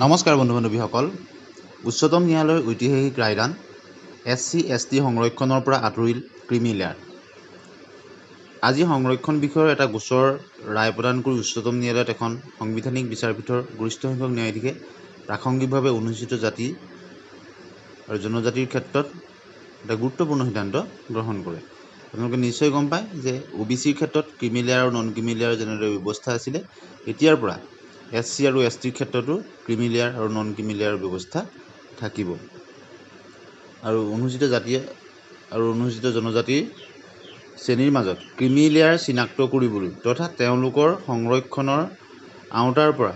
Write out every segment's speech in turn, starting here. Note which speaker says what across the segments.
Speaker 1: নমস্কাৰ বন্ধু বান্ধৱীসকল, উচ্চতম ন্যায়ালয়ৰ ঐতিহাসিক ৰায়দান SC/ST সংৰক্ষণৰ পৰা আঁতৰিল ক্ৰিমি লেয়াৰ। আজি সংৰক্ষণ বিষয়ৰ এটা গোচৰ ৰায় প্ৰদান কৰি উচ্চতম ন্যায়ালয়ত এখন সাংবিধানিক বিচাৰপীঠৰ গৰিষ্ঠ সংখ্যক ন্যায়াধীশে প্ৰাসংগিকভাৱে অনুসূচিত জাতি আৰু জনজাতিৰ ক্ষেত্ৰত এটা গুৰুত্বপূৰ্ণ সিদ্ধান্ত গ্ৰহণ কৰে। আপোনালোকে নিশ্চয় গম পায় যে OBCৰ ক্ষেত্ৰত ক্ৰিমি লেয়াৰ আৰু নন ক্ৰিমি লেয়াৰ যেনেদৰে ব্যৱস্থা আছিলে, এতিয়াৰ পৰা SC আৰু STৰ ক্ষেত্ৰতো ক্ৰিমি লেয়াৰ আৰু নন ক্ৰিমি লেয়াৰৰ ব্যৱস্থা থাকিব। আৰু অনুসূচিত জাতি আৰু অনুসূচিত জনজাতিৰ শ্ৰেণীৰ মাজত ক্ৰিমি লেয়াৰ চিনাক্ত কৰিবলৈ তথা তেওঁলোকৰ সংৰক্ষণৰ আওতাৰ পৰা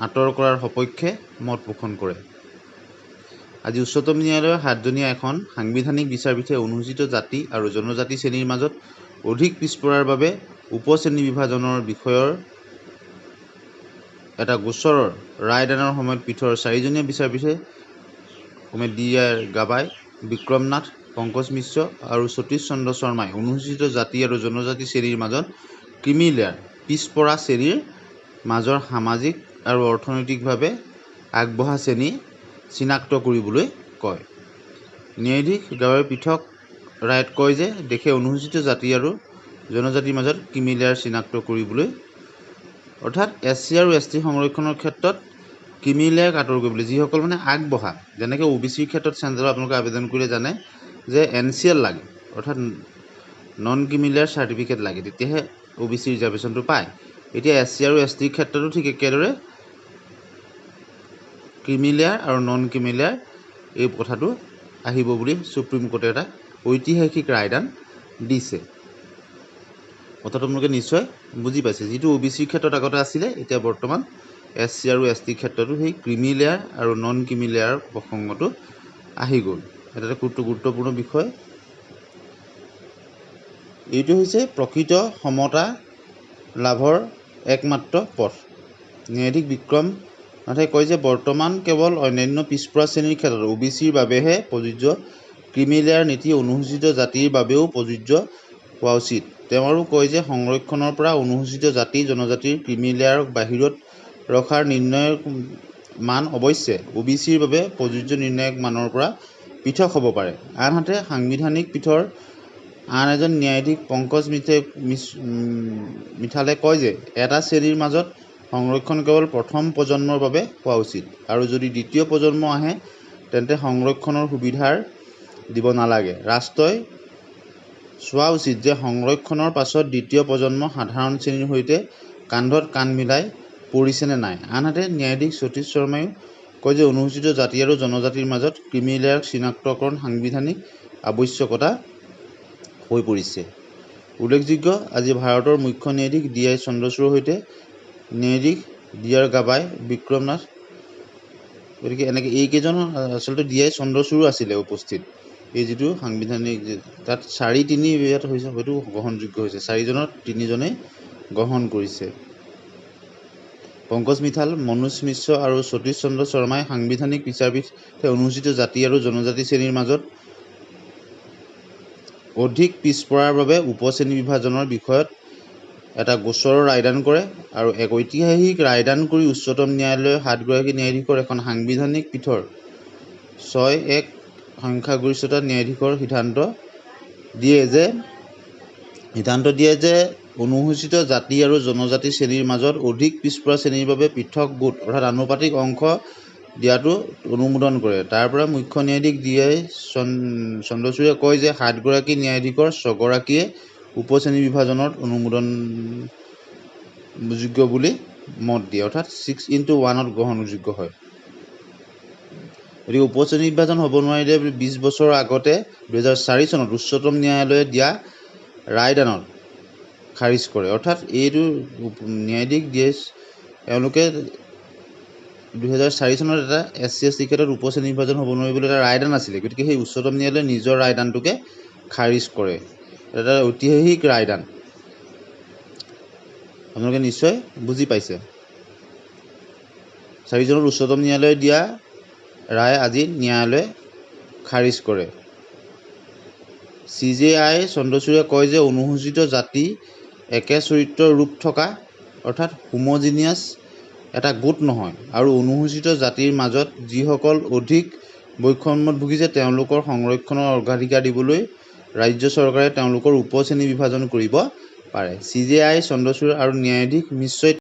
Speaker 1: আঁতৰ কৰাৰ সপক্ষে মত পোষণ কৰে। আজি উচ্চতম ন্যায়ালয়ৰ 7জনীয়া এখন সাংবিধানিক বিচাৰপীঠে অনুসূচিত জাতি আৰু জনজাতি শ্ৰেণীৰ মাজত অধিক পিছপৰাৰ বাবে উপশ্ৰেণী বিভাজনৰ বিষয়ৰ এটা গোচৰৰ ৰায়দানৰ সময়ত পীঠৰ 4জনীয়া বিচাৰপীঠে D.R. গাবাই, বিক্ৰম নাথ, পংকজ মিশ্ৰ আৰু সতীশ চন্দ্ৰ শৰ্মাই অনুসূচিত জাতি আৰু জনজাতি শ্ৰেণীৰ মাজত ক্ৰিমি লেয়াৰ পিছপৰা শ্ৰেণীৰ মাজৰ সামাজিক আৰু অৰ্থনৈতিকভাৱে আগবঢ়া শ্ৰেণী চিনাক্ত কৰিবলৈ কয়। ন্যায়াধীশ গাবাই পৃথক ৰায়ত কয় যে দেশে অনুসূচিত জাতি আৰু জনজাতিৰ মাজত ক্ৰিমি লেয়াৰ চিনাক্ত কৰিবলৈ অৰ্থাৎ SC আৰু ST সংৰক্ষণৰ ক্ষেত্ৰত ক্ৰিমি লেয়াৰক আঁতৰ কৰিবলৈ যিসকল আগবঢ়া, যেনেকৈ OBCৰ ক্ষেত্ৰত চেণ্ট্ৰেলত আপোনালোকে আবেদন কৰিলে জানে যে NCL লাগে, অৰ্থাৎ নন ক্ৰিমি লেয়াৰ চাৰ্টিফিকেট লাগে, তেতিয়াহে OBC ৰিজাৰ্ভেশ্যনটো পায়। এতিয়া SC আৰু STৰ ক্ষেত্ৰতো ঠিক একেদৰে ক্ৰিমি লেয়াৰ আৰু নন ক্ৰিমি লেয়াৰ এই কথাটো আহিব বুলি সুপ্ৰিম কোৰ্টে এটা ঐতিহাসিক ৰায়দান দিছে। কথাটো আপোনালোকে নিশ্চয় বুজি পাইছে। যিটো OBCৰ ক্ষেত্ৰত আগতে আছিলে, এতিয়া বৰ্তমান SC আৰু STৰ ক্ষেত্ৰতো সেই ক্ৰিমি লেয়াৰ আৰু নন ক্ৰিমি লেয়াৰৰ প্ৰসংগটো আহি গ'ল। এটা গুৰুত্বপূৰ্ণ বিষয়। এইটো হৈছে প্ৰকৃত সমতা লাভৰ একমাত্ৰ পথ। ন্যায়াধীশ বিক্ৰম নাথে কয় যে বৰ্তমান কেৱল অন্যান্য পিছপৰা শ্ৰেণীৰ ক্ষেত্ৰত OBCৰ বাবেহে প্ৰযোজ্য, ক্ৰিমি লেয়াৰ নীতি অনুসূচিত জাতিৰ বাবেও প্ৰযোজ্য হোৱা উচিত। তেওঁ আৰু কয় যে সংৰক্ষণৰ পৰা অনুসূচিত জাতি জনজাতিৰ ক্ৰিমি লেয়াৰক বাহিৰত ৰখাৰ নিৰ্ণায়ক মান অৱশ্যে OBCৰ বাবে প্ৰযোজ্য নিৰ্ণায়ক মানৰ পৰা পৃথক হ'ব পাৰে। আনহাতে সাংবিধানিক পীঠৰ আন এজন ন্যায়াধীশ পংকজ মিথালে কয় যে এটা শ্ৰেণীৰ মাজত সংৰক্ষণ কেৱল প্ৰথম প্ৰজন্মৰ বাবে হোৱা উচিত আৰু যদি দ্বিতীয় প্ৰজন্ম আহে তেন্তে সংৰক্ষণৰ সুবিধাৰ দিব নালাগে। ৰাষ্ট্ৰই চোৱা উচিত যে সংৰক্ষণৰ পাছত দ্বিতীয় প্ৰজন্ম সাধাৰণ শ্ৰেণীৰ সৈতে কান্ধত কান্ধ মিলাই পৰিছে নে নাই। আনহাতে ন্যায়াধীশ সতীশ শৰ্মাই কয় যে অনুসূচিত জাতি আৰু জনজাতিৰ মাজত ক্ৰিমি লেয়াৰ চিনাক্তকৰণ সাংবিধানিক আৱশ্যকতা হৈ পৰিছে। উল্লেখযোগ্য, আজি ভাৰতৰ মুখ্য ন্যায়াধীশ D.I. চন্দ্ৰচূড়ৰ সৈতে ন্যায়াধীশ D.R. গাবাই, বিক্ৰম নাথ, গতিকে এনেকৈ এইকেইজন আচলতে D.I. চন্দ্ৰচূড়ো আছিলে উপস্থিত। এই যিটো সাংবিধানিক তাত 4-3 ইয়াত হৈছে, হয়তো গ্ৰহণযোগ্য হৈছে, 4জনৰ 3জনেই গ্ৰহণ কৰিছে। পংকজ মিথাল, মনোজ মিশ্ৰ আৰু সতীশ চন্দ্ৰ শৰ্মাই সাংবিধানিক বিচাৰপীঠে অনুসূচিত জাতি আৰু জনজাতি শ্ৰেণীৰ মাজত অধিক পিছপৰাৰ বাবে উপশ্ৰেণী বিভাজনৰ বিষয়ত এটা গোচৰৰ ৰায়দান কৰে আৰু এক ঐতিহাসিক ৰায়দান কৰি উচ্চতম ন্যায়ালয়ৰ 7গৰাকী ন্যায়াধীশৰ এখন সাংবিধানিক পীঠৰ 6-1 সংখ্যাগৰিষ্ঠতা ন্যায়াধীশৰ সিদ্ধান্ত দিয়ে যে অনুসূচিত জাতি আৰু জনজাতি শ্ৰেণীৰ মাজত অধিক পিছপৰা শ্ৰেণীৰ বাবে পৃথক গোট অৰ্থাৎ আনুপাতিক অংশ দিয়াটো অনুমোদন কৰে। তাৰ পৰা মুখ্য ন্যায়াধীশ D.I. চন্দ্ৰচূড়ে কয় যে 7গৰাকী ন্যায়াধীশৰ 6গৰাকীয়ে উপশ্ৰেণী বিভাজনত অনুমোদনযোগ্য বুলি মত দিয়ে, অৰ্থাৎ 6:1 গ্ৰহণযোগ্য হয়। গতিকে উপশ্ৰেণী বিভাজন হ'ব নোৱাৰিলে 20 বছৰৰ আগতে 2004 চনত উচ্চতম ন্যায়ালয়ে দিয়া ৰায়দানত খাৰিজ কৰে। অৰ্থাৎ এইটো ন্যায়াধীশ এওঁলোকে 2004 চনত এটা SC/ST ক্ষেত্ৰত উপশ্ৰেণী বিভাজন হ'ব নোৱাৰিবলৈ এটা ৰায়দান আছিলে, গতিকে সেই উচ্চতম ন্যায়ালয়ে নিজৰ ৰায়দানটোকে খাৰিজ কৰে। এটা ঐতিহাসিক ৰায়দান, আপোনালোকে নিশ্চয় বুজি পাইছে। 4 চনত উচ্চতম ন্যায়ালয়ে দিয়া ৰায় আজি ন্যায়ালয়ে খাৰিজ কৰে। CJI চন্দ্ৰচূড়ে কয় যে অনুসূচিত জাতি একে চৰিত্ৰৰ ৰূপ থকা অৰ্থাৎ হোমোজিনিয়াছ এটা গোট নহয় আৰু অনুসূচিত জাতিৰ মাজত যিসকল অধিক বৈষম্যত ভুগিছে তেওঁলোকৰ সংৰক্ষণৰ অগ্ৰাধিকাৰ দিবলৈ ৰাজ্য চৰকাৰে তেওঁলোকৰ উপশ্ৰেণী বিভাজন কৰিব পাৰে। CJI চন্দ্ৰচূড় আৰু ন্যায়াধীশ নিশ্চয়